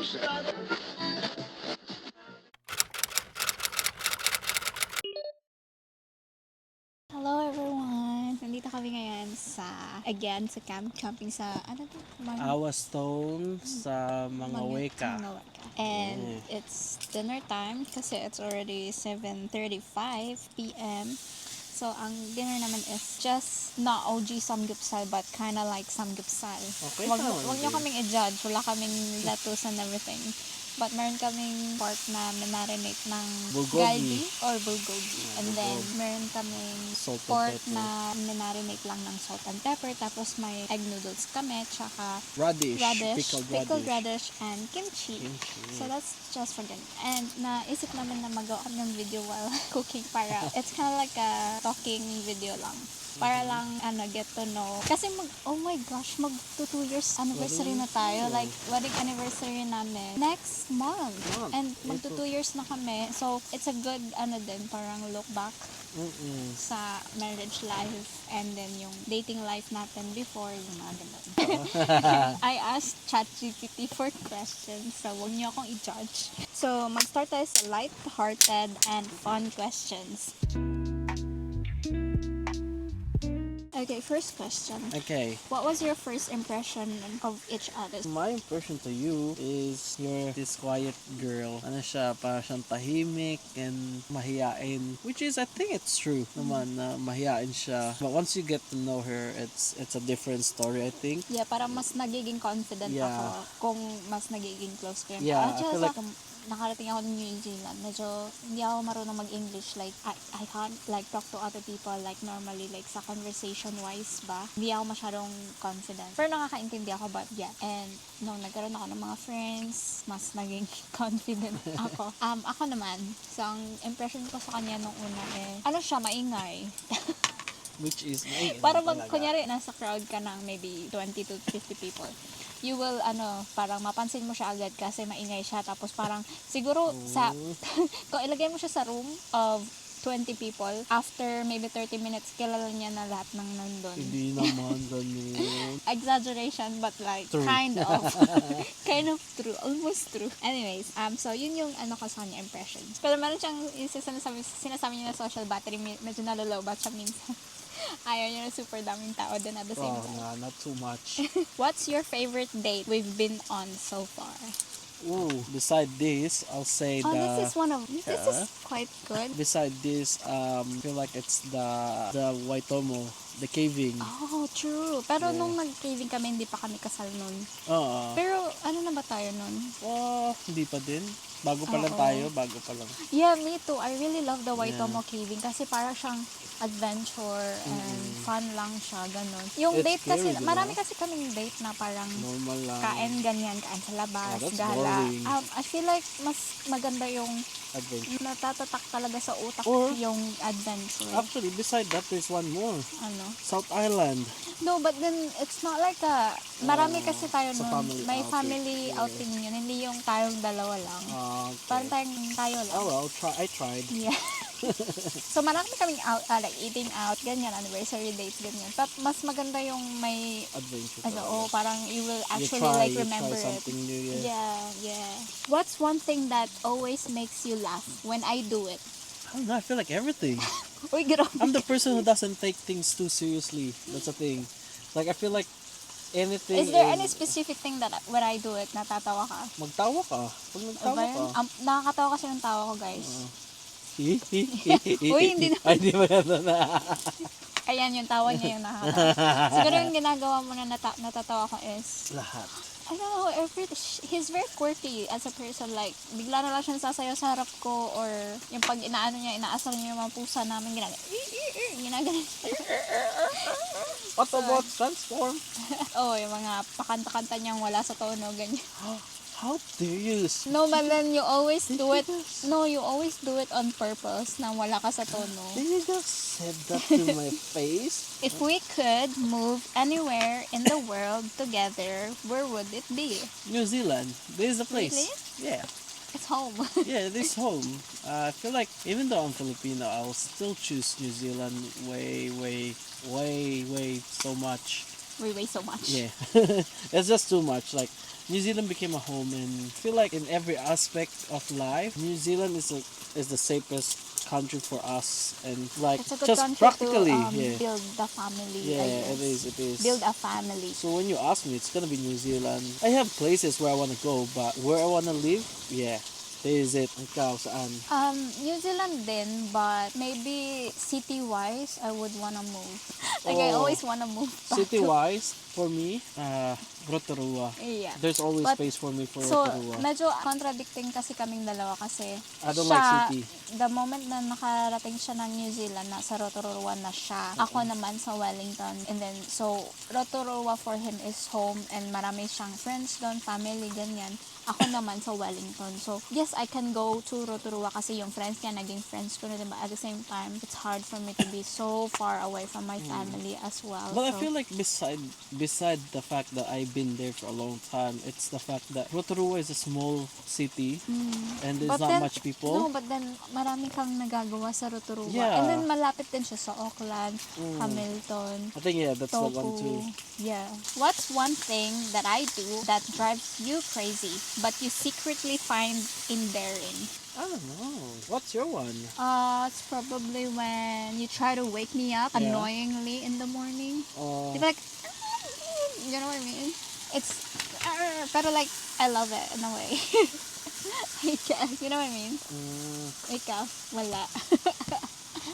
Hello everyone! Nandito kami ngayon sa camping sa, Awa Stone sa mga weka. And it's dinner time kasi it's already 7:35 p.m. So, ang dinner naman is just not OG samgyeopsal but kinda like samgyeopsal. Okay, Wag niyo kaming i-judge. Wala kaming lettuce and everything. But meron kaming pork na marinate ng Bulgogi. galbi or bulgogi. And then, meron kaming Salt and pork pepper. na marinate lang ng salt and pepper. Tapos may egg noodles kami, tsaka Radish. pickled radish, and kimchi. So that's just for dinner. And naisip namin na magawa kami ng video while cooking para it's kind of like a talking video lang. Para lang, get to know. Kasi oh my gosh, mag 2 years anniversary na tayo. Like, wedding anniversary namin next month. And mag 2 years na kami. So, it's a good, din, parang look back sa marriage life and then yung dating life natin before, yung mga ganun. I asked ChatGPT for questions, so wag niyo akong i-judge. So, mag-start tayo sa light-hearted and fun questions. Okay, first question. Okay. What was your first impression of each other? My impression to you is you're this quiet girl. Ano siya, parang siyang tahimik and mahiyain. Which is, I think it's true naman na mahiyain siya. But once you get to know her, it's a different story, I think. Yeah, parang mas nagiging confident Yeah. ako kung mas nagiging close ko yun. Yeah, I feel like nakarating ako ng New Zealand, medyo hindi ako marunong mag-English. Like, I can't like talk to other people like normally, like sa conversation-wise ba. Hindi ako masyadong confident. Pero nakakaintindi ako, but yeah. And nung nagkaroon ako ng mga friends, mas naging confident ako. Ako naman, so ang impression ko sa kanya nung una siya, maingay. Which is, Para kunyari, nasa crowd ka ng maybe 20 to 50 people. You will, parang mapansin mo siya agad kasi maingay siya. Tapos parang, siguro, kung ilagay mo siya sa room of 20 people, after maybe 30 minutes, kilala niya na lahat ng nandun. hindi naman ganun. Exaggeration, but like, True. kind of. Kind of true. Almost true. Anyways, so yun yung ko sa kanya impressions. Pero meron siyang sinasabi niya na social battery, medyo nalolobat siya minsan. Ayaw niya na super daming tao din at the same time. Not too much. What's your favorite date we've been on so far? Ooh, beside this, I'll say This is quite good. beside this, I feel like it's the Waitomo, the caving. Oh, true. Pero nung nag-craving kami, hindi pa kami kasal nun. Pero ano na ba tayo nun? Hindi pa din. Bago pa lang tayo, bago pa lang. Yeah, me too. I really love the Waitomo caving kasi para siyang adventure and fun lang siya, ganun. Yung It's date kasi, scary, diba? marami kasi kaming date na parang Normal lang. kain sa labas, that's gala. boring. I feel like mas maganda yung Adventure. natatatak talaga sa utak Or, yung adventure. Actually, beside that, there's one more. Ano? South Island. No, but then it's not like marami kasi tayo sa nun. family May outing. family outing yun. Hindi yung tayong dalawa lang. Okay. Parang tayo lang. Oh well, I tried. Yeah. So, marami kaming out, like eating out, ganyan, anniversary dates, ganyan. But mas maganda yung may, Adventure. parang you will actually you remember try it. something new, Yeah. What's one thing that always makes you laugh when I do it? I don't know, I feel like everything. Uy, grabe. I'm the person who doesn't take things too seriously. That's the thing. Like, I feel like anything Is there any specific thing that when I do it, natatawa ka? Magtawa ka. Pag nagtawa Ba yun? ka. Nakakatawa kasi yung tawa ko, guys. Uy, hindi na. Ay, di ba yan na? Ayan, yung tawa niya yung nakakatawa. Siguro yung ginagawa mo na natatawa ko is, Lahat. I don't know, he's very quirky as a person. Like, bigla na lang siya nasasayaw sa harap ko or yung pag inaasar niya yung mga pusa namin, ginagawa. What about transform? Oh, yung mga pakanta-kanta niyang wala sa tono, ganyan. How dare you? No, but then you always do it. No, you always do it on purpose na wala ka sa tono. Did you just said that to my face? If we could move anywhere in the world together, where would it be? New Zealand. This is the place. Really? Yeah. It's home. Yeah, this home. I feel like even though I'm Filipino, I'll still choose New Zealand way so much. We weigh so much. Yeah. It's just too much. Like, New Zealand became a home, and I feel like in every aspect of life, New Zealand is the safest country for us, and like It's a good just country practically, to build the family, I yeah, guess. it is. Build a family. So when you ask me, it's gonna be New Zealand. I have places where I wanna go, but where I wanna live, yeah, this is it. Ikaw, saan? New Zealand din, but maybe city-wise, I would wanna move. Like, I Oh, always wanna move back to... city-wise, for me, Rotorua. Yeah. There's always But, space for me for so, Rotorua. medyo contradicting kasi kaming dalawa kasi I don't siya, like city. the moment na nakarating siya ng New Zealand, nasa Rotorua na siya. Ako naman sa Wellington. And then, so, Rotorua for him is home and marami siyang friends doon, family, ganyan. Ako naman sa Wellington. So, yes, I can go to Rotorua kasi yung friends niya, naging friends ko na, diba? At the same time, it's hard for me to be so far away from my family as well. But I So, feel like beside the fact that I've been there for a long time, it's the fact that Rotorua is a small city and there's but not then, much people. No, but then, marami kang nagagawa sa Rotorua. Yeah. And then, malapit din siya sa Auckland, Hamilton, I think yeah, that's the one too. Yeah. What's one thing that I do that drives you crazy, but you secretly find endearing? I don't know. What's your one? It's probably when you try to wake me up Yeah. annoyingly in the morning. You're like, you know what I mean? It's, pero like, I love it in a way. I guess, you know what I mean? Ikaw, wala.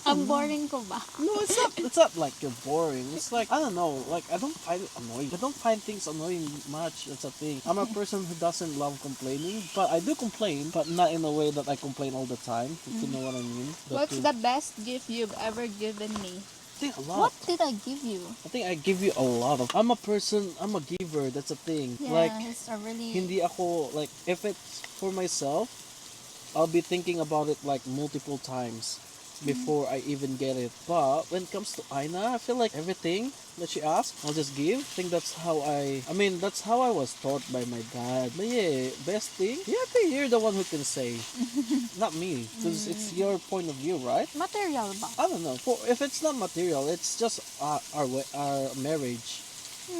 Ang boring ko ba? No, it's not. It's not like you're boring. It's like I don't know. Like I don't find it annoying. I don't find things annoying much. That's a thing. I'm a person who doesn't love complaining, but I do complain, but not in a way that I complain all the time. If you know what I mean. What's the best gift you've ever given me? I think a lot. What did I give you? I think I give you a lot of. I'm a person. I'm a giver. That's a thing. Yeah, Like it's a really... hindi ako like if it's for myself, I'll be thinking about it like multiple times before I even get it. But when it comes to Aina, I feel like everything that she asks, I'll just give. I think that's how that's how I was taught by my dad. But yeah, best thing? Yeah, I think you're the one who can say. Not me. Because it's your point of view, right? Material ba? I don't know. If it's not material, it's just our marriage.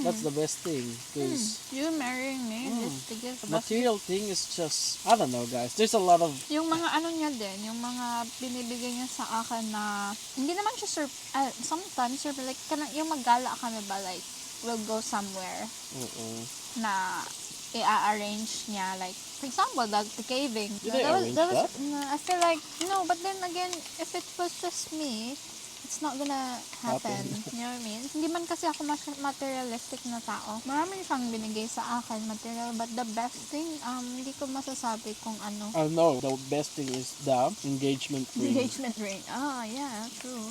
That's the best thing. Because You marrying me just to give the best. material thing is just, I don't know guys. There's a lot of, Yung mga ano niya din, yung mga binibigay niya sa akin na, hindi naman siya sometimes, like, yung maggala kami ba, like, we'll go somewhere na i-arrange niya, like, for example, the caving. Did they arrange that? I feel like, no, but then again, if it was just me, it's not gonna happen. You know what I mean? Hindi man kasi ako materialistic na tao. Marami siyang binigay sa akin, material, but the best thing, hindi ko masasabi kung ano. I know, the best thing is the engagement ring. Engagement ring. Oh, yeah, true.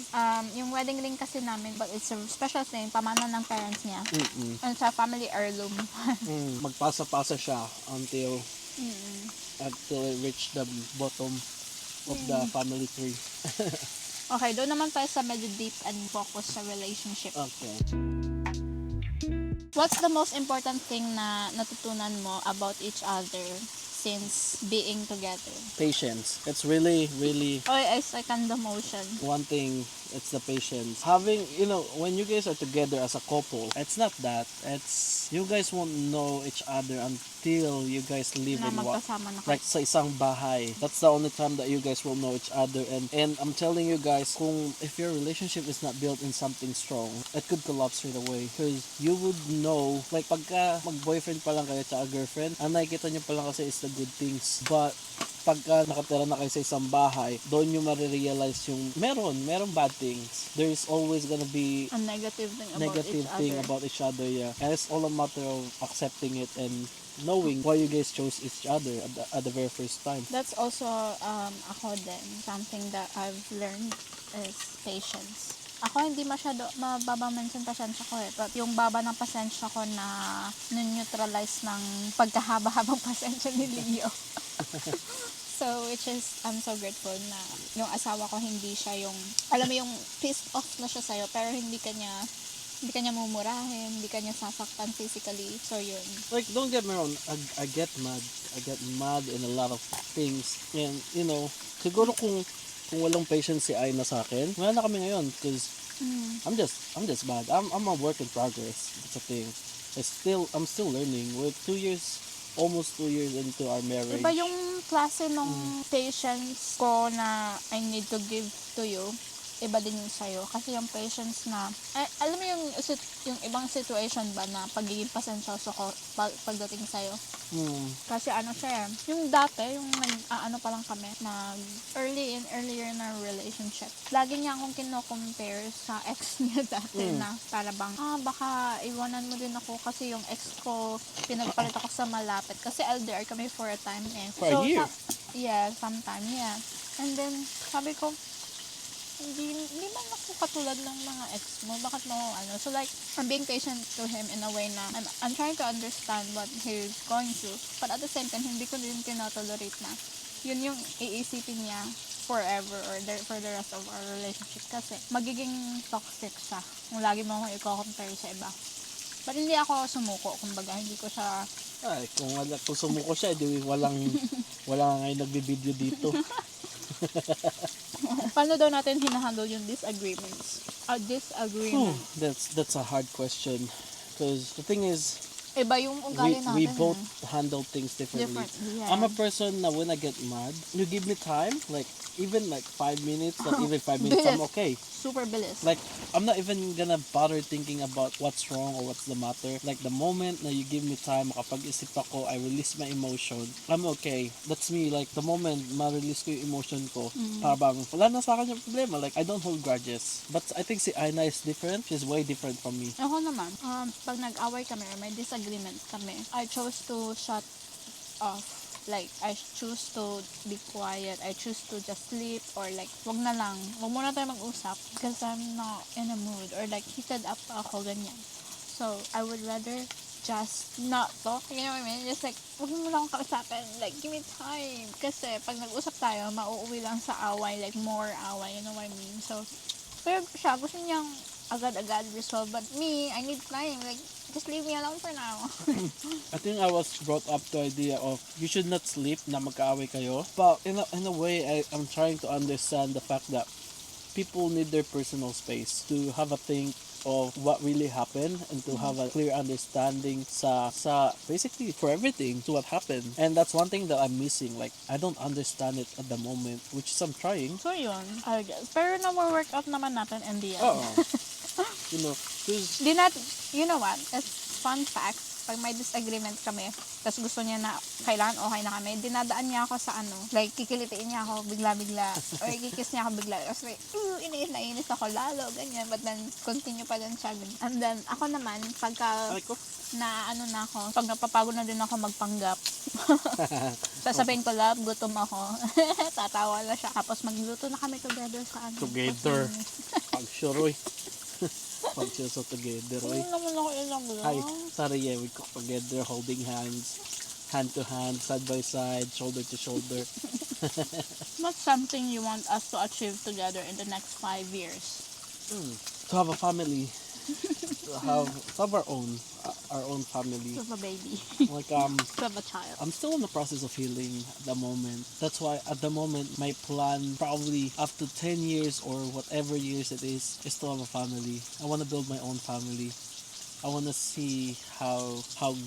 Yung wedding ring kasi namin, but it's a special thing, pamana ng parents niya. And it's a family heirloom. Magpasa-pasa siya until it reached the bottom of the family tree. Okay, doon naman tayo sa medyo deep and focus sa relationship. Okay. What's the most important thing na natutunan mo about each other since being together? Patience. It's really, really I second the motion. one thing. It's the patience. Having, when you guys are together as a couple, it's not that. It's, you guys won't know each other until you guys live Na in magkasama na kayo. like sa isang bahay. That's the only time that you guys will know each other. And I'm telling you guys, if your relationship is not built in something strong, it could collapse right away. Because you would know, like pagka mag-boyfriend pa lang kayo at girlfriend, ang nakikita nyo pa lang kasi is the good things. But pagka nakatira na kayo sa isang bahay, doon nyo marirealize yung meron bad things. There's always gonna be A negative thing about each other, yeah. And it's all a matter of accepting it and knowing why you guys chose each other at the very first time. That's also ako din. Something that I've learned is patience. Ako hindi masyado mababa man yung pasensya ko eh. But yung baba ng pasensya ko na neutralize ng pagkahaba-habang pasensya ni Leo. So, which is, I'm so grateful na yung asawa ko hindi siya yung, alam mo yung pissed off na siya sa'yo, pero hindi ka niya mumurahin, hindi ka niya sasaktan physically. So, yun. Like, don't get me wrong, I get mad. I get mad in a lot of things. And, siguro kung walang patience si Aina sa akin, wala na kami ngayon. Because I'm just bad. I'm a work in progress. That's a thing. I'm still learning. We're 2 years almost 2 years into our marriage. Iba yung klase nung patience ko na I need to give to you. Iba din yung sa'yo. Kasi yung patience na, alam mo yung ibang situation ba na pagiging pasensyoso ko pagdating sa'yo? Kasi ano siya yung dati, yung ano pa lang kami, earlier na relationship. Lagi niya akong kino-compare sa ex niya dati na para bang, baka iwanan mo din ako kasi yung ex ko, pinagpalit ako sa malapit. Kasi LDR kami for a time eh. For a year? Yeah, sometime, yeah. And then, sabi ko, hindi man ako katulad ng mga ex mo. Bakit mo, So like, I'm being patient to him in a way na I'm trying to understand what he's going through. But at the same time, hindi ko din tinotolerate na yun yung iisipin niya forever or for the rest of our relationship. Kasi magiging toxic siya kung lagi mo akong i-compare sa iba. But hindi ako sumuko. Kumbaga, hindi ko siya... Ay, kung sumuko siya, di wala ngayon nagbibideo dito. Paano daw natin hinahandle yung disagreements? Disagreement. That's a hard question. Because the thing is, Iba yung ugali natin. we both handle things differently. Yeah. I'm a person na when I get mad, you give me time, like even like 5 minutes, not even 5 minutes, I'm okay. Super bilis. Like, I'm not even gonna bother thinking about what's wrong or what's the matter. Like, the moment na you give me time, makapag-isip ako, I release my emotion, I'm okay. That's me. Like, the moment ma-release ko yung emotion ko, parang wala na sa akin yung problema. Like, I don't hold grudges. But I think si Aina is different. She's way different from me. Ako naman, pag nag-away kami or may disagreement kami, I chose to shut off. Like, I choose to be quiet. I choose to just sleep or like, wag muna tayo mag-usap because I'm not in a mood or like, heated up ako, ganyan. So, I would rather just not talk, you know what I mean? Just like, wag mo lang akong kausapin. Like, give me time. Kasi, pag nag-usap tayo, mauuwi lang sa away, like, more away, you know what I mean? So, pero siya, gusto niyang agad-agad resolve. But me, I need time. Like, just leave me alone for now. I think I was brought up to the idea of you should not sleep na magkaaway kayo. But in a way, I'm trying to understand the fact that people need their personal space to have a think of what really happened and to have a clear understanding sa basically for everything to what happened. And that's one thing that I'm missing. Like, I don't understand it at the moment, which is I'm trying. So yun, I guess. Pero na-work out naman natin in the end. You know, cause you know what? It's fun fact. Pag may disagreement kami, tapos gusto niya na kailangan okay na kami, dinadaan niya ako sa like, kikilitiin niya ako bigla-bigla, or kikiss niya ako bigla. Tapos like, inis ako lalo, ganyan. But then, continue pa din siya. And then, ako naman, pagka na na ako, pag napapagod na din ako magpanggap, sasabihin ko, love, gutom ako. Tatawa na siya. Tapos magluto na kami together sa Together. Pag-shuroy. Pag-shuso together. Hi, sorry, yeah, we cook together, holding hands, hand to hand, side by side, shoulder to shoulder. What's something you want us to achieve together in the next 5 years? To have a family. To have our own family. To have a baby. Like, to have a child. I'm still in the process of healing at the moment. That's why at the moment my plan, probably after 10 years or whatever years it is to have a family. I want to build my own family. I want to see how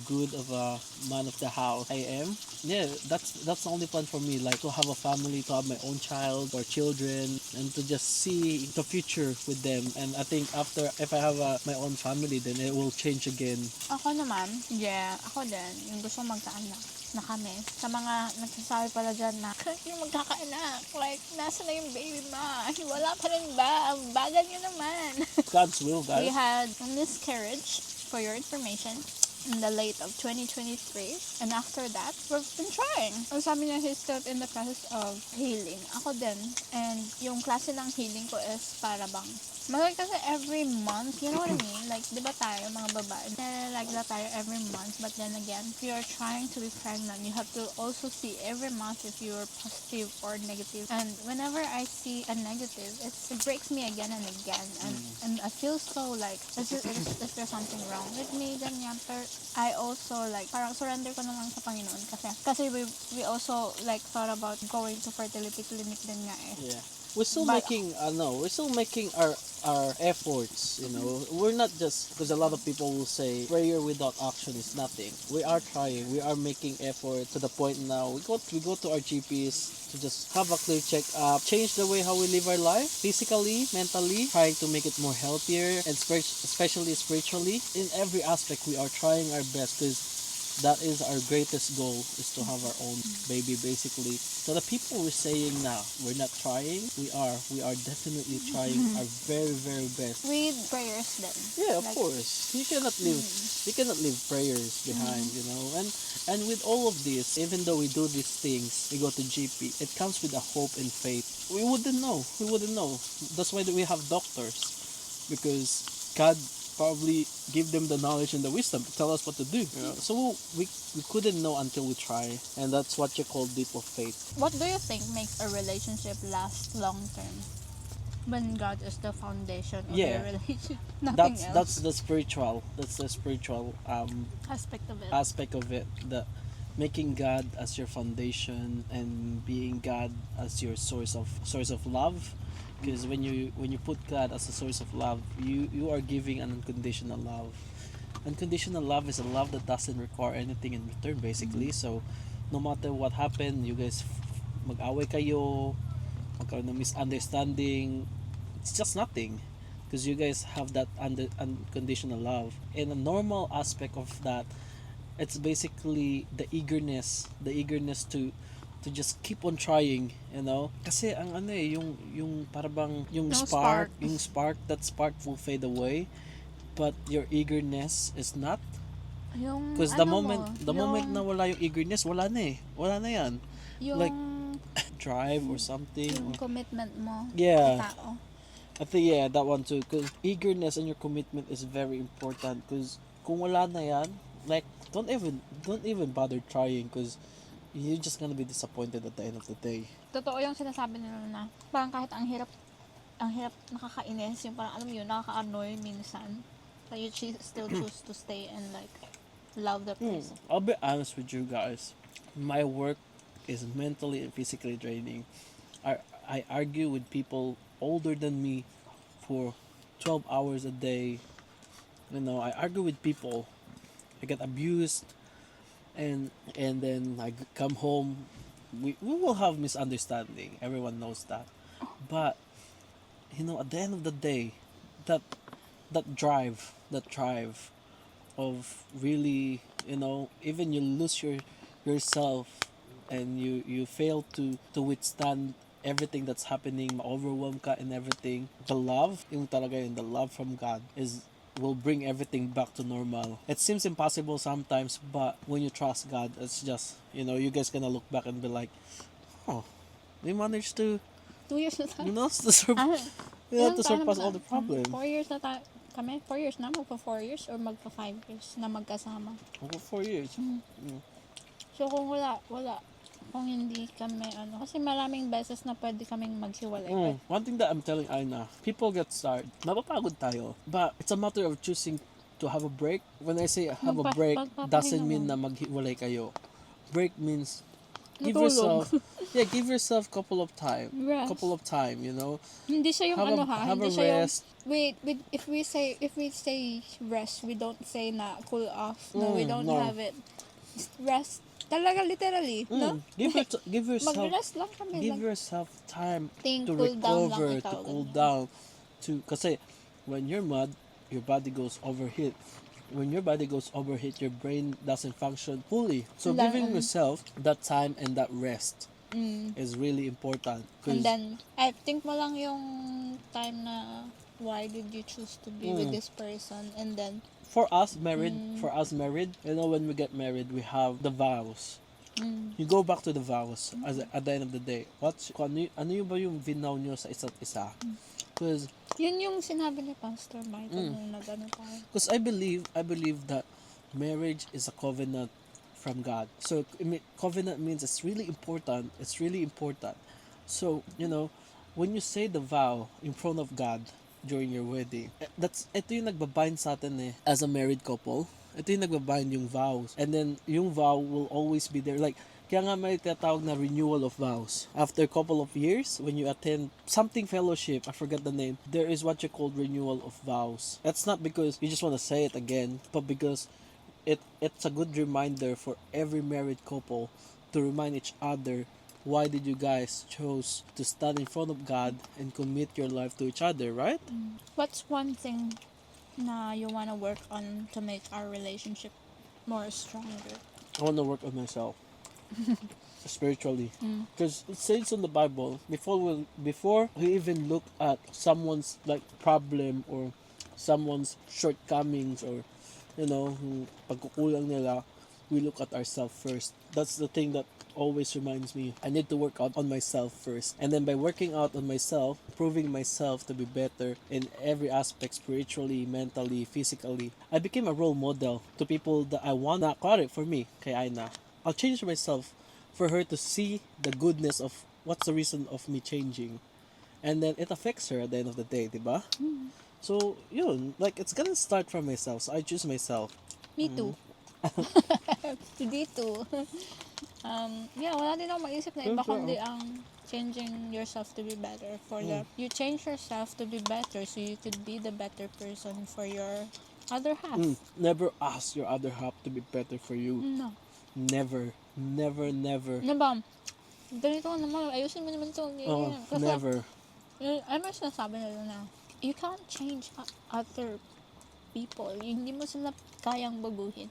good of a man of the house I am. Yeah, that's the only plan for me, like to have a family, to have my own child or children, and to just see the future with them. And I think if I have my own family, then it will change again. Ako naman, yeah, ako din, yung gusto magkaanak na kami. Sa mga nagsasabi pala dyan na, yung magkakaanak, like, nasa na yung baby ma? Wala pa rin ba? Ang bagal nyo naman. God's will, guys. We had a miscarriage, for your information, in the late of 2023. And after that, we've been trying. Ang sabi niya, he's still in the process of healing. Ako din. And yung klase ng healing ko is para bang, kasi every month, you know what I mean? Like, di ba tayo, mga babae, nalalag tayo every month. But then again, if you're trying to be pregnant, you have to also see every month if you're positive or negative. And whenever I see a negative, it breaks me again and again. And I feel so like, is there something wrong with me? Ganyan. Pero I also like, parang surrender ko naman sa Panginoon. Kasi we also like thought about going to fertility clinic din nga eh. Yeah. we're still But- making we're still making our efforts, you know. We're not just, because a lot of people will say prayer without action is nothing. We are trying, we are making effort to the point now we go to our GPs to just have a clear check up, change the way how we live our life, physically, mentally, trying to make it more healthier, and especially spiritually. In every aspect we are trying our best, because that is our greatest goal, is to have our own baby, basically. So the people we're saying now we're not trying, we are definitely trying our very, very best. With prayers then. Yeah, of Like- course. You cannot leave prayers behind, you know. And with all of this, even though we do these things, we go to GP, it comes with a hope and faith. We wouldn't know. That's why we have doctors, because God probably give them the knowledge and the wisdom to tell us what to do. You know? So we couldn't know until we try, and that's what you call leap of faith. What do you think makes a relationship last long term? When God is the foundation of Yeah. the relationship, nothing That's else. the spiritual. That's the spiritual Aspect of it. aspect of it. The making God as your foundation and being God as your source of love. Because when you put God as a source of love, you are giving an unconditional love. Unconditional love is a love that doesn't require anything in return, basically. So no matter what happened, you guys mag-away kayo, magkaroon ng misunderstanding, it's just nothing, because you guys have that unconditional love. And a normal aspect of that, it's basically the eagerness to just keep on trying, you know. Kasi ang yung parang yung spark. that spark will fade away, but your eagerness is not. Yung Because ano the moment na wala yung eagerness, wala na yan. yung, like, drive or something, yung or, commitment mo Yeah. sa tao. I think, yeah, that one too. Because eagerness and your commitment is very important. Because kung wala na yan, like, don't even bother trying, because you're just gonna be disappointed at the end of the day. Totoo yung sinasabi nila na parang kahit ang hirap nakakainis, yung parang alam mo yun, nakaka-annoy minsan, but you still choose to stay and like love the person. I'll be honest with you guys. My work is mentally and physically draining. I argue with people older than me for 12 hours a day. You know, I argue with people. I get abused, and then I come home. We will have misunderstanding. Everyone knows that. But you know, at the end of the day, that that drive of really, you know, even you lose yourself, and you fail to withstand everything that's happening, ma-overwhelm ka and everything. The love, the love from God will bring everything back to normal. It seems impossible sometimes, but when you trust God, it's just, you know, you guys gonna look back and be like, oh, we managed to, 2 years na tayo. you know, to surpass all the problem. 4 years na tayo. Kami, 4 years na. Magpa 4 years or magpa 5 years na magkasama. Over 4 years. So, kung wala. Kung hindi kami, kasi maraming beses na pwede kaming maghiwalay. One thing that I'm telling Aina, people get tired. Mapapagod tayo. But it's a matter of choosing to have a break. When I say have a break, doesn't mean na maghiwalay kayo. Break means give Natulog. yourself couple of time, you know. Hindi siya yung have hindi a siya rest. Wait, if we say rest, we don't say na cool off. No, we don't no. have it. Rest. Talaga literally, no? Give yourself Mag-rest lang kami. give yourself time Think, to cool down lang recover, ikaw, to cool ganyan. down, kasi when you're mad, your body goes overheat. When your body goes overheat, your brain doesn't function fully. So giving yourself that time and that rest is really important. And then, I think mo lang yung time na why did you choose to be with this person, and then for us married, you know, when we get married, we have the vows. You go back to the vows at the end of the day. Ano yung ba yung vinaw nyo sa isa't isa? Because yun yung sinabi ni Pastor Michael nung nag-ano tayo. Because I believe that marriage is a covenant from God. So covenant means it's really important. So, you know, when you say the vow in front of God during your wedding, ito yung nagbabind sa atin as a married couple. Ito yung nagbabind yung vows. And then yung vow will always be there. Like, Kaya nga may tinatawag na renewal of vows. After a couple of years, when you attend something fellowship, I forget the name, there is what you call renewal of vows. That's not because you just want to say it again, but because it's a good reminder for every married couple to remind each other why did you guys chose to stand in front of God and commit your life to each other, right? What's one thing na you wanna work on to make our relationship more stronger? I want to work on myself spiritually, because it says in the Bible before we even look at someone's like problem or someone's shortcomings or pagkukulang nila, we look at ourselves first. That's the thing that always reminds me I need to work out on myself first, and then by working out on myself, proving myself to be better in every aspect, spiritually, mentally, physically, I became a role model to people that I want na correct for me kay Aina. I'll change myself for her to see the goodness of what's the reason of me changing, and then it affects her at the end of the day, diba? So yun, like it's gonna start from myself, so I choose myself. Me too. Hindi too. Yeah, wala din ako maisip na iba kundi ang changing yourself to be better for you change yourself to be better so you could be the better person for your other half. Never ask your other half to be better for you. No. Never. Ano ba? Ganito ka naman, ayusin mo naman ito. Kasi, Never. ano yung sinasabi nila na, you can't change other people. Hindi mo sila kayang baguhin.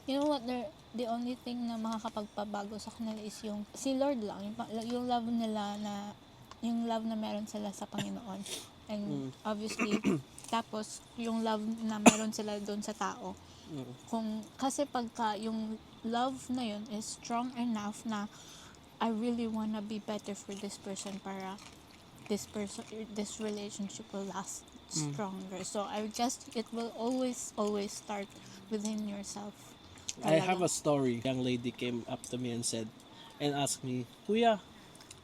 You know what, the only thing na makakapagpabago sa kanila is yung, si Lord lang, yung love nila na, yung love na meron sila sa Panginoon. And obviously, tapos, yung love na meron sila doon sa tao. Kasi pagka yung love na yun is strong enough na I really wanna be better for this person para this relationship will last stronger. So I guess it will always start within yourself. I have a story. Young lady came up to me and asked me, Kuya,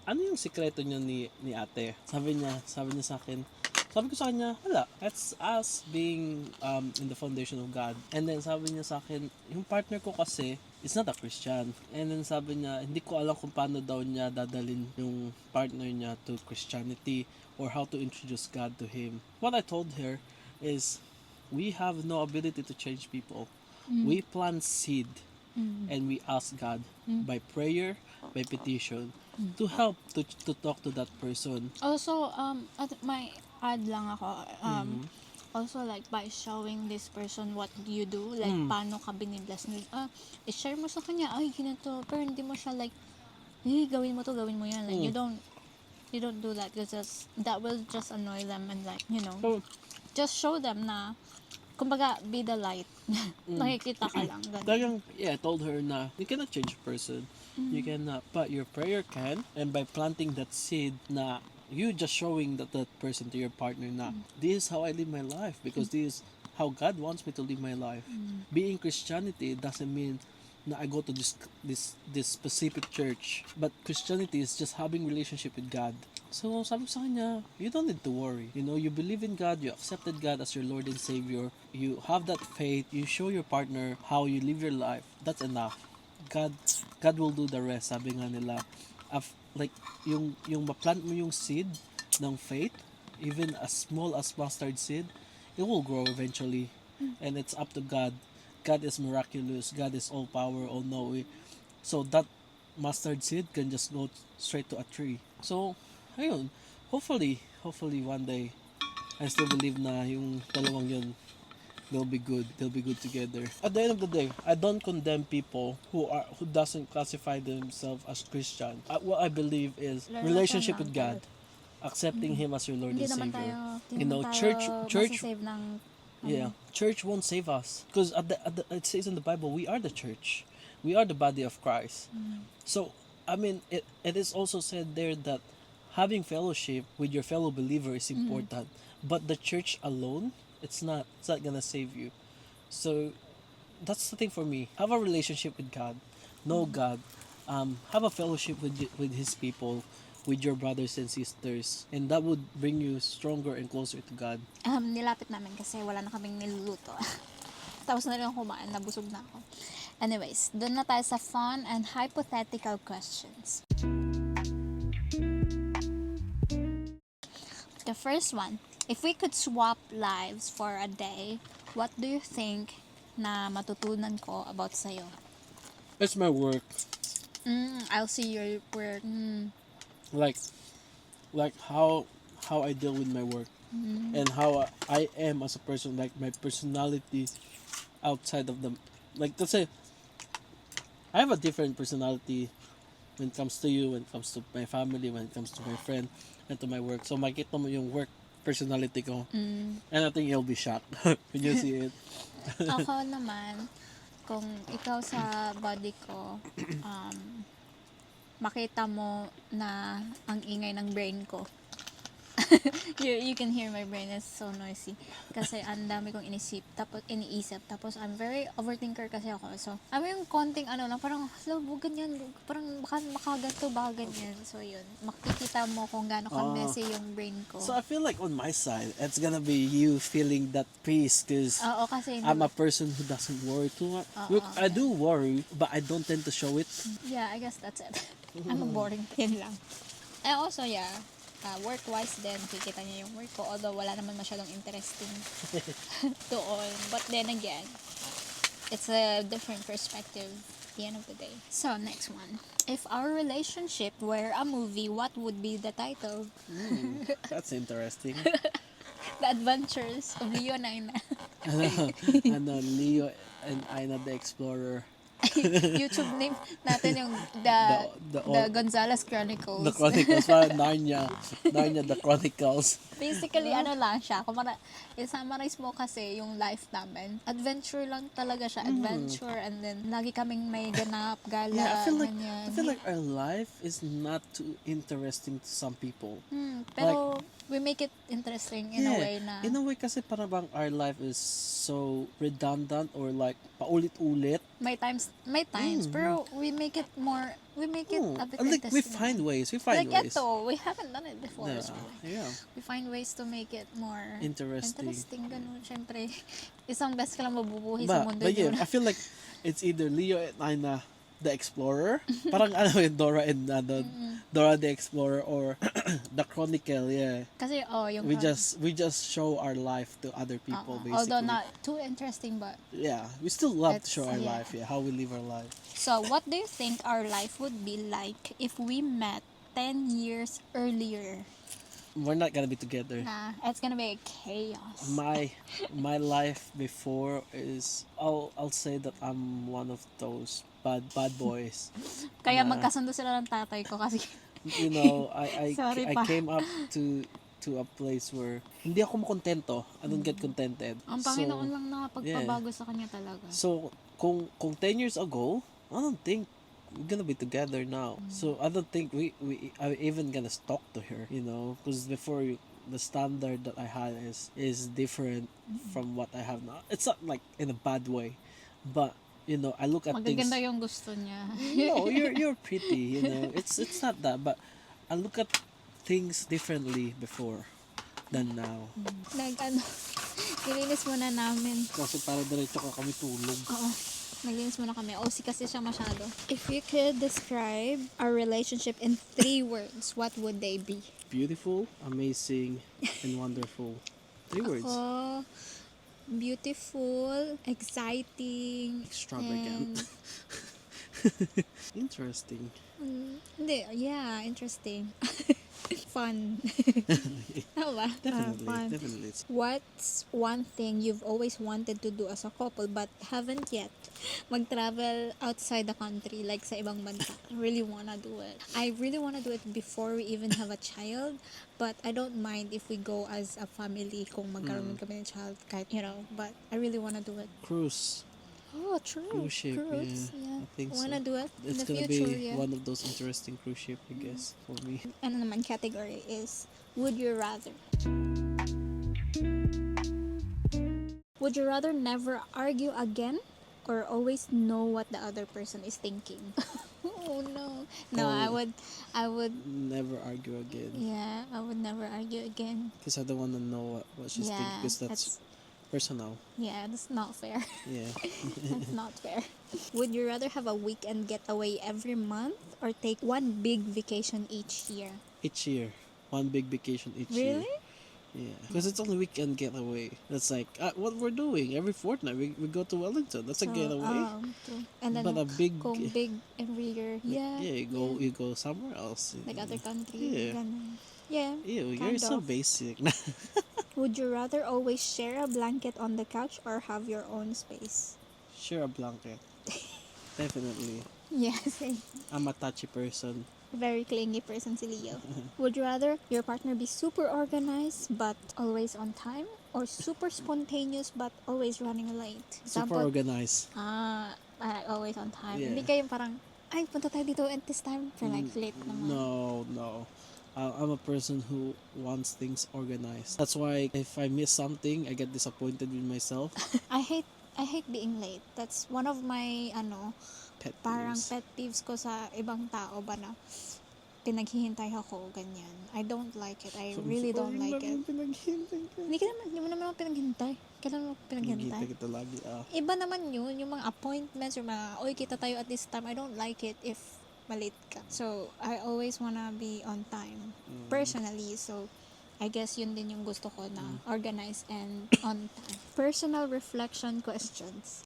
ano yung sikreto niyo ni ate? Sabi niya sa akin, sabi ko sa kanya, wala. That's us being in the foundation of God. And then sabi niya sa akin, yung partner ko kasi is not a Christian. And then sabi niya, hindi ko alam kung paano daw niya dadalhin yung partner niya to Christianity or how to introduce God to him. What I told her is, we have no ability to change people. We plant seed and we ask God by prayer, by petition, to help to talk to that person. Also, may add lang ako. Also, like, by showing this person what you do, like, paano ka binibless nila. I-share mo sa kanya, ay, ganito. Pero hindi mo siya, like, gawin mo to, gawin mo yan. Like, you don't do that because that will just annoy them and, like, just show them na, kumbaga, be the light. Nakikita ka lang. Talagang, I told her na, you cannot change a person. You cannot, but your prayer can. And by planting that seed na, you just showing that person to your partner na, this is how I live my life because this is how God wants me to live my life. Being Christianity doesn't mean na I go to this specific church, but Christianity is just having relationship with God. So sabi ko sa kanya, you don't need to worry. You believe in God, you accepted God as your Lord and Savior, you have that faith, you show your partner how you live your life. That's enough. God will do the rest. Sabi nga nila, like yung ma-plant mo yung seed ng faith, even as small as mustard seed, it will grow eventually. And it's up to God. God is miraculous. God is all power, all knowing. So that mustard seed can just go straight to a tree. So ayun, hopefully one day, I still believe na yung dalawang yun, they'll be good together. At the end of the day, I don't condemn people who doesn't classify themselves as Christian. What I believe is relationship with God, accepting Him as your Lord and Savior. Church church won't save us because it says in the Bible, we are the church, we are the body of Christ. So I mean, it is also said there that having fellowship with your fellow believer is important, but the church alone, it's not gonna save you. So that's the thing for me. Have a relationship with God, know God, have a fellowship with His people, with your brothers and sisters, and that would bring you stronger and closer to God. Nilapit namin kasi wala na kaming niluluto. Tapos na rin ako kumain, nabusog na ako. Anyways, doon na tayo sa fun and hypothetical questions. The first one, if we could swap lives for a day, what do you think na matutunan ko about sa'yo? It's my work. I'll see your work. Like how I deal with my work and how I am as a person, like my personality outside of them. Like, let's say I have a different personality when it comes to you, when it comes to my family, when it comes to my friend, and to my work. So makita mo yung work personality ko. And I think you'll be shocked when you see it. Ako naman, kung ikaw sa body ko, makita mo na ang ingay ng brain ko. You can hear my brain is so noisy. Kasi ang dami kong iniisip. Tapos I'm very overthinker kasi ako. So, yung konting lang, parang, ganyan, parang makaganto, baka ganyan. So, yun. Makikita mo kung gaano ka-messy yung brain ko. So I feel like on my side, it's gonna be you feeling that peace because Kasi I'm a person who doesn't worry too much. Look, I do worry, but I don't tend to show it. Yeah, I guess that's it. I'm a boring yun lang. And also, work-wise din, kikita niya yung work ko. Although, wala naman masyadong interesting doon. But then again, it's a different perspective at the end of the day. So, next one. If our relationship were a movie, what would be the title? That's interesting. The Adventures of Leo and Aina. Leo and Aina the Explorer. YouTube name natin yung the Gonzales Chronicles. The Chronicles, parang Narnia the Chronicles. Basically, lang siya. Kung i-summarize mo kasi yung life namin, adventure lang talaga siya. Adventure, and then lagi kaming may ganap, gala, Yeah, ganyan. I feel like our life is not too interesting to some people. Pero we make it interesting in a way na... In a way kasi parang bang our life is so redundant or like paulit-ulit. May times, pero we make it a bit Like interesting. we find ways. Like ways. ito, we haven't done it before. Yeah, So yeah. we find ways to make it more Interesting. Ganun. Siyempre, isang beses ka lang mabubuhay sa mundo But yeah, yun. I feel like it's either Leo and Aina the Explorer, parang yung Dora and Dora the Explorer, or the Chronicle. Yeah, Kasi, yung we just show our life to other people, basically. although not too interesting, but... Yeah, we still love to It's- show our yeah. life. Yeah, how we live our life. So, what do you think our life would be like if we met 10 years earlier? We're not gonna be together. Nah, it's gonna be chaos. My life before is I'll say that I'm one of those bad boys. Kaya na- magkasundo sila ng tatay ko kasi... You know, I Sorry I pa. came up to a place where hindi ako makontento. I don't get contented. Ang Panginoon lang nakapagpabago sa kanya talaga. So kung 10 years ago, I don't think we're gonna be together now. So I don't think we are even gonna talk to her, you know, because before the standard that I had is different from what I have now. It's not like in a bad way, but you know, I look at Magaganda things. yung gusto niya. No, you're pretty, you know. It's not that, but I look at things differently before than now. Nilinis muna namin. Kasi para diretso ka kami tulog. Oo. Naglinis muna kami. OC kasi siya masyado. If you could describe our relationship in 3 words, what would they be? Beautiful, amazing, and wonderful. 3 words. Ako, beautiful, exciting, Extravagant. Interesting. interesting. Fun. Tama ba? Fun. Definitely. What's one thing you've always wanted to do as a couple but haven't yet? Mag-travel outside the country, like sa ibang bansa. I really wanna do it. I really wanna do it before we even have a child, but I don't mind if we go as a family kung magkaroon kami ng child, kahit, but I really wanna do it. Cruise. Oh, true. Cruise ship, Cruise, yeah. I think wanna so. do it in It's the gonna future, be yeah. one of those interesting cruise ship, I guess, for me. Ano naman category is, would you rather? Would you rather never argue again or always know what the other person is thinking? Oh no. No, I would Never argue again. I would never argue again. Because I don't want to know what she's thinking. Because Personal. Yeah, that's not fair. Yeah. That's not fair. Would you rather have a weekend getaway every month or take one big vacation each year? Each year. One big vacation each year. Really? Yeah. Because it's only weekend getaway. That's like what we're doing every fortnight. We go to Wellington. That's a So, getaway. true. And then But a big go big every year. Yeah. yeah, you go somewhere else. Like other country. Yeah. Ganun. Yeah. Ew, you're Kind so of. basic. Would you rather always share a blanket on the couch or have your own space? Share a blanket. Definitely. Yeah, same. I'm a touchy person. Very clingy person si Leo. Would you rather your partner be super organized but always on time or super spontaneous but always running late? Super organized. Always on time. Yeah. Hindi kayo parang, ay, punta tayo dito at this time for like late naman. No. I'm a person who wants things organized. That's why if I miss something, I get disappointed with myself. I hate being late. That's one of my Pet parang peeves. pet peeves ko sa ibang tao ba na pinaghihintay ako, ganyan. I don't like it. I really don't like it. Hindi mo naman ako pinaghintay. Kailan mo ako pinaghintay? Kita kita lagi. Iba naman yun, yung mga appointments, yung mga, oy, kita tayo at this time. I don't like it if malate ka. So, I always wanna be on time. Personally, so, I guess yun din yung gusto ko na organized and on time. Personal reflection questions.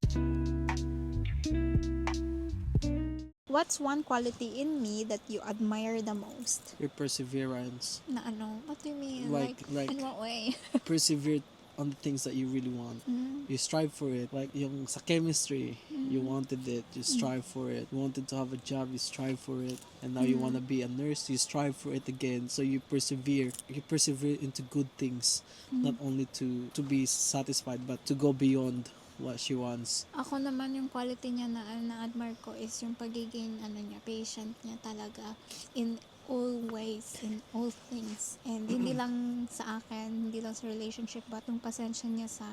What's one quality in me that you admire the most? Your perseverance. Na ano? What do you mean? Like In what way? persevere on the things that you really want. You strive for it. Like yung sa chemistry, you wanted it, you strive for it. You wanted to have a job, you strive for it. And now you want to be a nurse, you strive for it again. So you persevere. You persevere into good things. Not only to be satisfied, but to go beyond what she wants. Ako naman yung quality niya na admire ko is yung pagiging patient niya talaga in all ways, in all things. And hindi lang sa akin, hindi lang sa relationship, but yung pasensya niya sa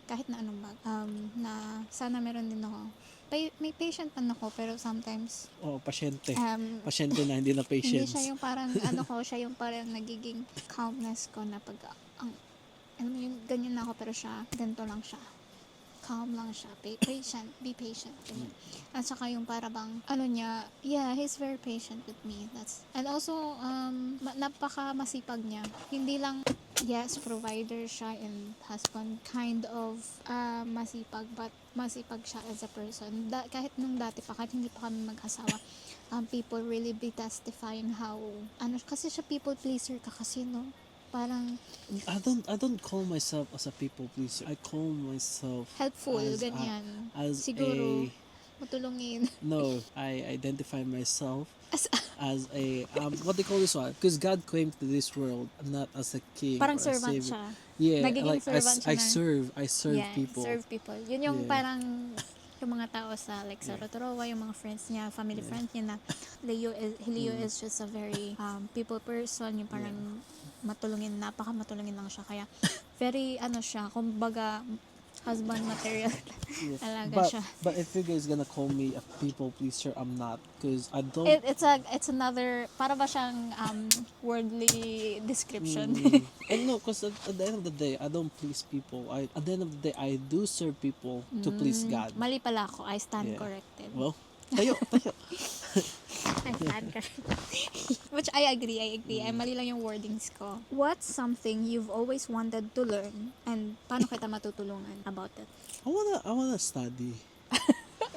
kahit na anong na sana meron din ako. May patient man ako, pero sometimes Pasyente. Pasyente na, hindi na patience. hindi siya yung parang siya yung parang nagiging calmness ko na pag alam mo yung ganyan na ako, pero siya ganito lang siya, calm lang siya, patient, be patient. At saka yung para bang, he's very patient with me. And also, napaka masipag niya. Hindi lang, yes, provider siya and husband, kind of masipag, but masipag siya as a person. Kahit nung dati pa, kahit hindi pa kami mag-asawa, people really be testifying how, kasi siya people pleaser ka kasi, no? Parang I don't call myself as a people pleaser. I call myself helpful, ganyan. As siguro matulungin. No, I identify myself as a what they call this one, because God came to this world not as a king Parang or a servant savior. siya. Yeah, Nagiging like servant siya I serve people. Serve people. Yun yung Yeah. parang yung mga tao sa like sa Rotoroa, yung mga friends niya, family friends niya na Leo is just a very people person, yung parang matulungin, napaka matulungin lang siya, kaya very siya, kumbaga husband material talaga siya. But if you guys gonna call me a people pleaser, I'm not, because I don't. It's another, para ba siyang worldly description. And no, because at the end of the day, I don't please people. At the end of the day, I do serve people to please God. Mali pala ako, I stand Yeah. corrected. Well, tayo. I stand corrected. Which I agree. Ay, mali lang yung wordings ko. What's something you've always wanted to learn and paano kita matutulungan about it? I wanna study.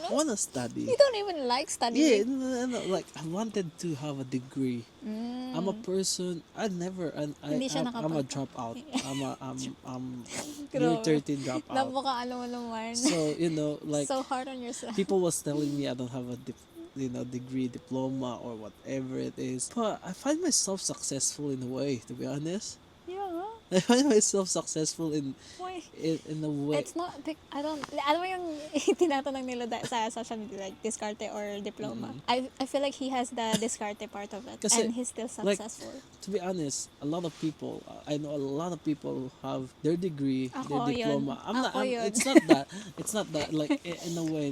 I wanna study. You don't even like Yeah, studying. no, like I wanted to have a degree. I'm a person. I'm a dropout. I'm year Grabe. 13 dropout. Napaka mo naman. So like So hard on yourself. people was telling me I don't have a degree, diploma, or whatever it is. But I find myself successful in a way. To be honest, Yeah. I find myself successful in Why? a way. It's not, alam mo yung tinatanong nila sa social media, like, diskarte or diploma. I feel like he has the diskarte part of it. Kasi, and he's still like, successful. To be honest, a lot of people, I know a lot of people have their degree, Ako their diploma. yun. It's not that. It's not that. Like in a way,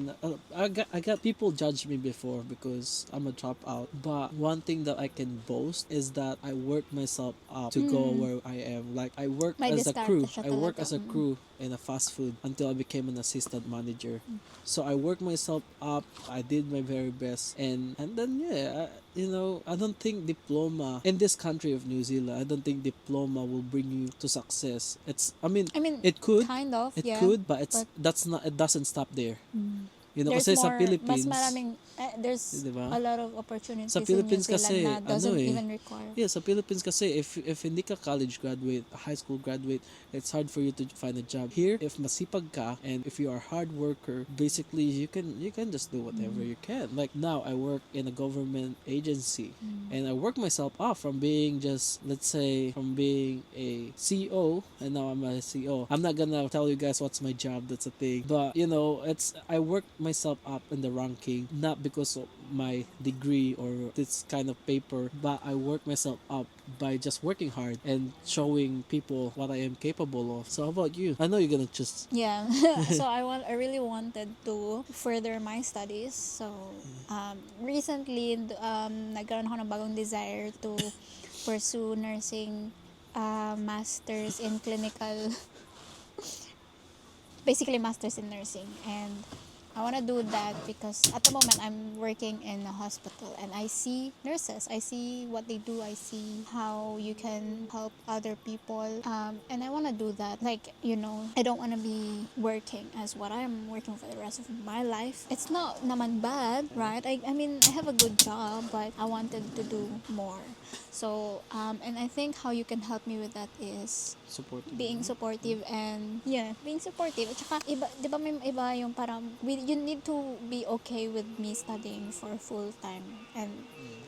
I got people judge me before because I'm a dropout. But one thing that I can boast is that I worked myself up to go where I am. Like I work May as a diskarte crew. siya I work talaga. as a crew in a fast food until I became an assistant manager. So I worked myself up. I did my very best, and then I don't think diploma in this country of New Zealand. I don't think diploma will bring you to success. I mean, It could, kind of, it yeah. could, but But that's not. It doesn't stop there. there's Kasi sa more, mas Philippines, maraming, there's diba? a lot of opportunities Sa in New Philippines Zealand kasi, na doesn't even require. yeah, sa Philippines kasi, if hindi ka college graduate, high school graduate, it's hard for you to find a job. Here, if masipag ka, and if you are a hard worker, basically, you can just do whatever you can. Like now, I work in a government agency, and I work myself up from being just, let's say, from being a CEO, and now I'm a CEO. I'm not gonna tell you guys what's my job, that's a thing. But, I work myself up in the ranking, not because of my degree or this kind of paper, but I work myself up by just working hard and showing people what I am capable of. So how about you? I know you're gonna just Yeah. So I really wanted to further my studies. So recently nagkaroon ako ng bagong desire to pursue nursing, masters in clinical, basically masters in nursing, and I want to do that because at the moment I'm working in a hospital and I see nurses, I see what they do, I see how you can help other people, and I want to do that. Like, I don't want to be working as what I'm working for the rest of my life. It's not naman bad, right? I mean, I have a good job, but I wanted to do more. So, and I think how you can help me with that is supporting being supportive, and being supportive. At saka iba, 'di ba, may iba yung parang you need to be okay with me studying for full time, and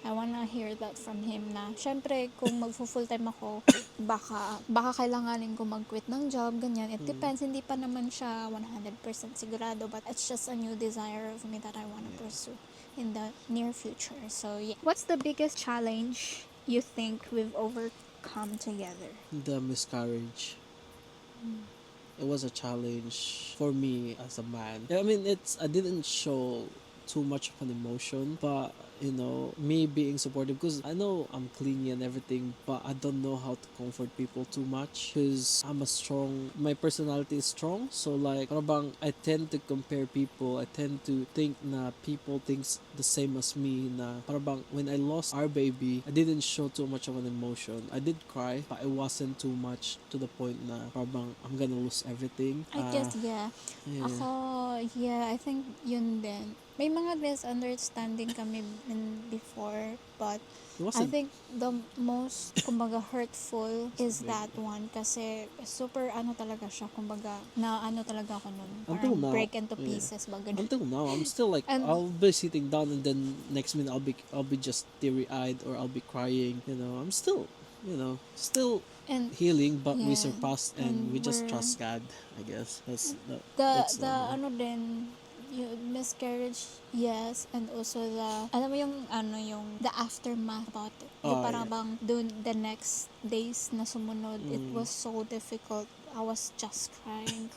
I wanna hear that from him na syempre kung full time ako, baka kailanganin ko mag-quit ng job, ganyan. It depends, hindi pa naman siya 100% sigurado, but it's just a new desire of me that I wanna pursue in the near future. So yeah. What's the biggest challenge you think we've overcome together? the miscarriage. It was a challenge for me as a man. I mean, I didn't show too much of an emotion, but me being supportive, because I know I'm clingy and everything, but I don't know how to comfort people too much because my personality is strong. So like, parang I tend to compare people. I tend to think na people thinks the same as me. Na parang when I lost our baby, I didn't show too much of an emotion. I did cry, but it wasn't too much to the point na parang I'm gonna lose everything. I guess, yeah. Ako, I think yun din. May mga misunderstanding kami before, but It I wasn't think the most, kumbaga, hurtful is that one kasi super talaga siya, kumbaga, na talaga ako nun. until Parang now. break into Yeah. pieces, ba ganun. Until now, I'm still like, And- I'll be sitting down and then next minute I'll be just teary eyed or I'll be crying. I'm still, still And healing, but we yeah, surpassed and we just trust God. I guess that's the din, yung miscarriage, yes, and also alam mo yung the aftermath about it. Yung parang yeah. bang dun the next days na sumunod, it was so difficult. I was just crying,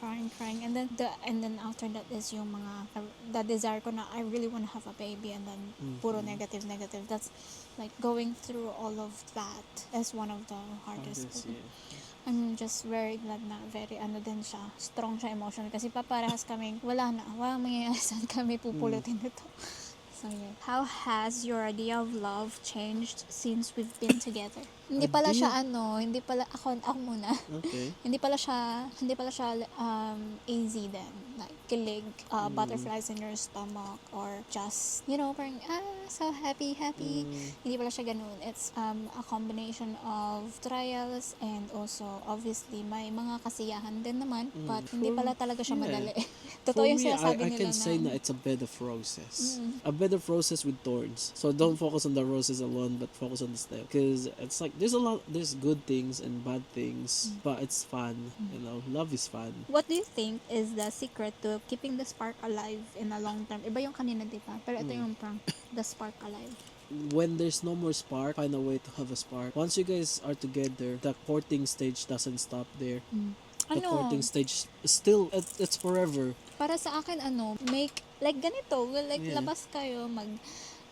and then after that is yung mga the desire ko na I really want to have a baby, and then puro negative. That's like going through all of that is one of the hardest. I'm just very glad na very din siya, strong siya emotional kasi paparehas kaming walang mangyayari saan kami pupulutin nito. So yeah. How has your idea of love changed since we've been together? Hindi pala siya hindi pala ako muna. Okay. hindi pala siya easy then, like kilig, butterflies in your stomach, or just parang so happy. Hindi pala siya ganun. It's a combination of trials, and also obviously may mga kasiyahan din naman, but hindi pala talaga siya madali. Totoo For yung me, sinasabi I nila can say na it's a bed of roses. A bed of roses with thorns. So don't focus on the roses alone, but focus on the stem. Because it's like there's good things and bad things, but it's fun. Love is fun. What do you think is the secret to keeping the spark alive in a long term? Iba yung kanina, diba? Pero ito yung parang the spark alive. When there's no more spark, find a way to have a spark. Once you guys are together, the courting stage doesn't stop there. The courting stage is still, it's forever. Para sa akin, make, like ganito, like Yeah. labas kayo,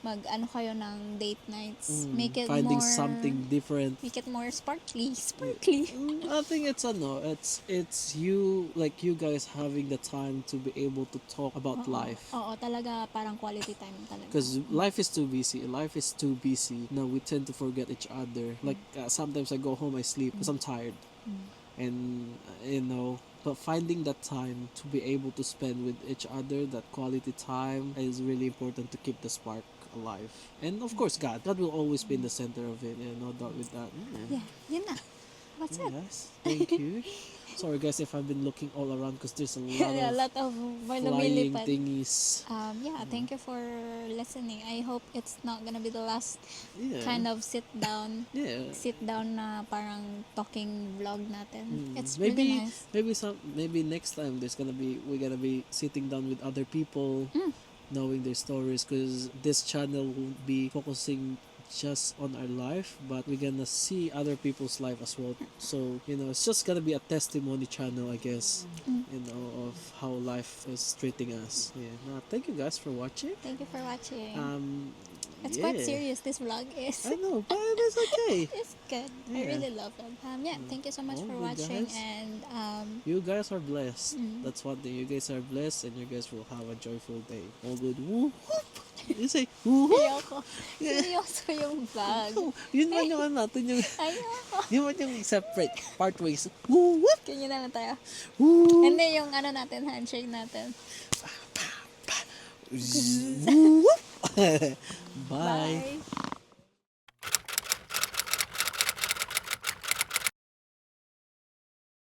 mag-ano kayo ng date nights. Make it Finding more... something different. Make it more sparkly. I think it's it's you, like, you guys having the time to be able to talk about life. Oo, talaga parang quality time talaga. Because life is too busy. Life is too busy. No, we tend to forget each other. Like, sometimes I go home, I sleep because I'm tired. And, but finding that time to be able to spend with each other, that quality time, is really important to keep the spark alive. And of course, God will always be in the center of it. No doubt with that. Yeah, yun na. That's it. Yes, thank you. Sorry guys if I've been looking all around because there's a A lot lot of of flying lumilipad. thingies. Yeah, thank you for listening. I hope it's not gonna be the last Yeah. kind of sit down Yeah. na parang talking vlog natin. It's Maybe really nice. maybe next time we're gonna be sitting down with other people, knowing their stories, because this channel won't be focusing just on our life, but we're gonna see other people's life as well. So it's just gonna be a testimony channel, I guess. Of how life is treating us. Yeah. Thank you guys for watching. Thank you for watching. It's Yeah. quite serious, this vlog is. I know, but it's okay. It's good. I Yeah. really love it. Thank you so much for good, watching, guys. and You guys are blessed. That's one thing. You guys are blessed, and you guys will have a joyful day. All good. Woo whoop. You say woo whoop. ayoko. Seryoso yung vlog. Oh, yun man yung ano natin yung Ayoko. yun man yung separate part ways. Woo whoop. Ganyan na lang tayo. Woo. Hindi yung ano natin, handshake natin. Woo whoop. Bye. Bye.